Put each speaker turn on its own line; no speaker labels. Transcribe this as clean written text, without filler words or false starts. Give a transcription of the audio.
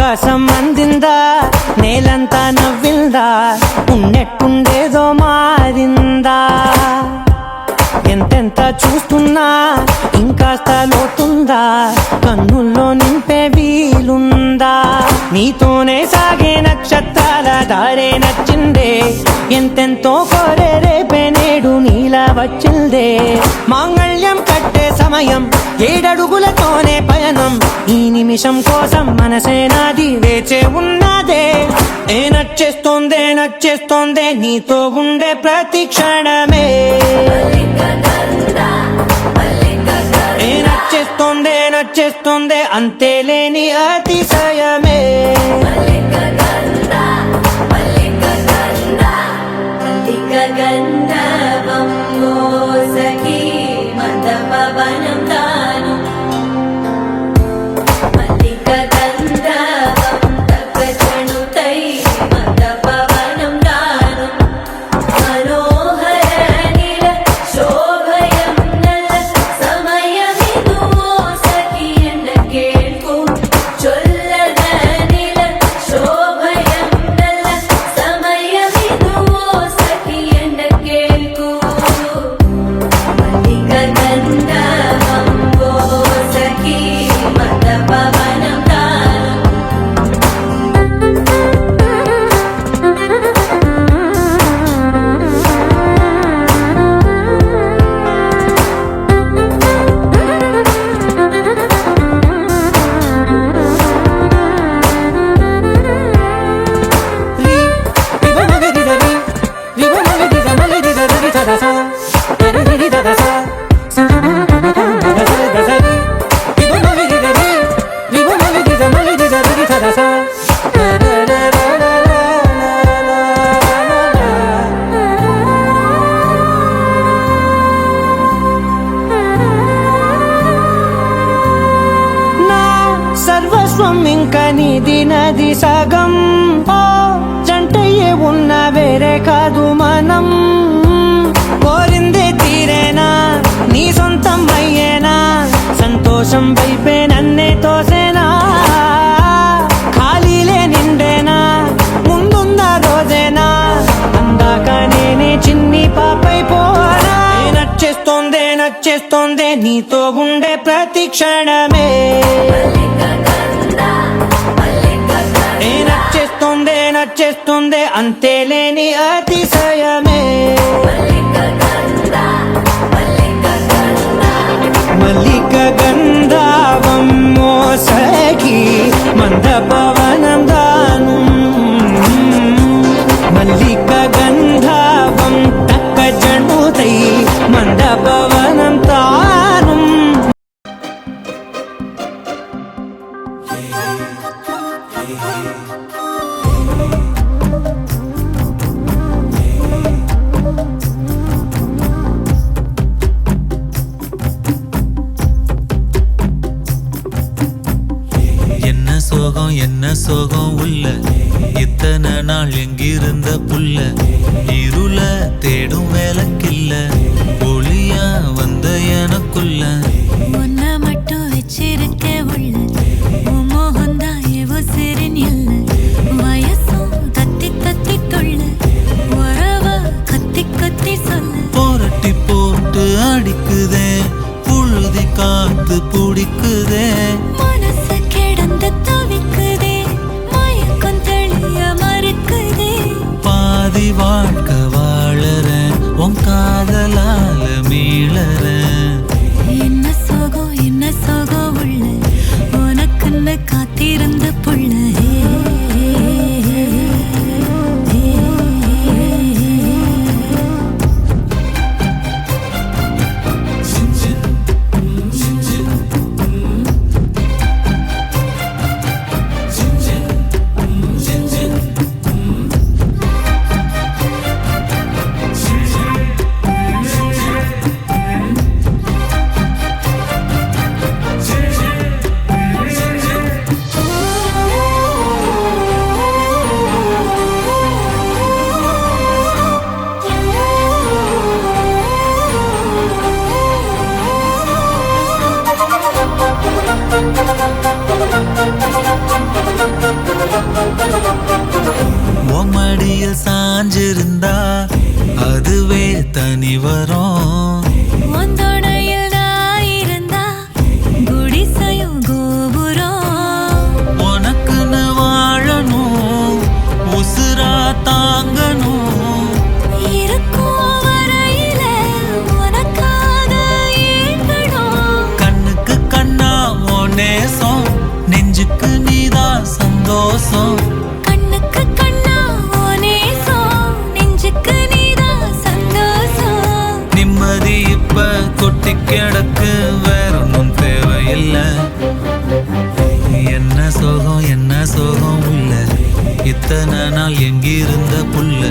ఆకాశం అందిందా, నేలంతా నవ్విందా, ఉన్నట్టుండేదో మారిందా. ఎంతెంత చూస్తున్నా ఇంకాస్త లోతుందా, కన్నుల్లో నింపే వీలుందా. నీతోనే సాగే నక్షత్రాల దారే నచ్చిందే, ఎంతెంతో కోరే రేపే నేడు నీలా వచ్చిందే. మాంగళ్యం కట్టే సమయం, 7 అడుగులతోనే పయనం, ఈ నిమిషం కోసం మనసే నాది వేచే ఉన్నదే. నచ్చేస్తోందే నచ్చేస్తోందే నీతో ఉండే ప్రతి క్షణమే. నచ్చేస్తోందే నచ్చేస్తోందే అంతేలేని అతిశయమే. సర్వస్వం ఇంక నీది నది సగం, జంటయ్యే ఉన్న వేరే కాదు మనం. కోరిందే తీరేనా, నీ సొంతం అయ్యేనా, సంతోషం వైపే నన్నే తోసేనా. ఖాళీలే నిండేనా, ముందున్న రోజేనా, అందాక నేనే చిన్ని పాపై పోనా. నచ్చేస్తోందే నచ్చేస్తోందే నీతో ఉండే ప్రతి క్షణమే. నచ్చేస్తోందే నచ్చేస్తోందే అంతేలేని అతిశయమే. మల్లిక గంధావం మోసగి మంద పవనం దాను, మల్లిక గంధావం తక్క జణుతై మంద పవనం తాను.
என்ன சோகம் உள்ள, இத்தனை நாள் எங்கிருந்த புள்ள, இருள தேடும் வேலைக்கில்ல, ஒளியா வந்த எனக்குள்ள.
உன்னை மட்டும் வச்சிருக்க உள்ள, உன் மோகந்தான் எவோ சிறின் இல்ல. வயசும் தத்தி தத்தி தொள்ள, உறவ கத்தி கத்தி சொல்ல.
போரட்டி போட்டு அடிக்குதே, புழுதி காத்து பிடிக்குதே.
மனசு கிடந்து தவிக்குதே, மயக்கம் தெளிய மறுக்குதே.
பாதி வாழ்க்கை வாழறேன், உன் காதலால மீளறேன்.
என்ன சோகம் உள்ள, உனக்குன்னு காத்திருந்த புள்ள.
இனி வரும்.
உந்தோடையில் நான் இருந்தா குடிசையும் கோபுரம்.
உனக்குன்னு வாழணும், உசுரா தாங்கணும்.
இருக்கும் வரையில உனக்காக ஏங்கணும்.
கண்ணுக்கு கண்ணா உன் நேசம், நெஞ்சுக்கு நீதான் சந்தோஷம்.
கண்ணுக்கு கண்ணா உன் நேசம், நெஞ்சுக்கு நீதான் சந்தோஷம்.
நிம்மதி இப்ப கொட்டி கிடக்கு, வேற ஒன்றும் தேவையில்லை. என்ன சோகம் உள்ள, இத்தனை நாள் எங்கிருந்த புள்ள.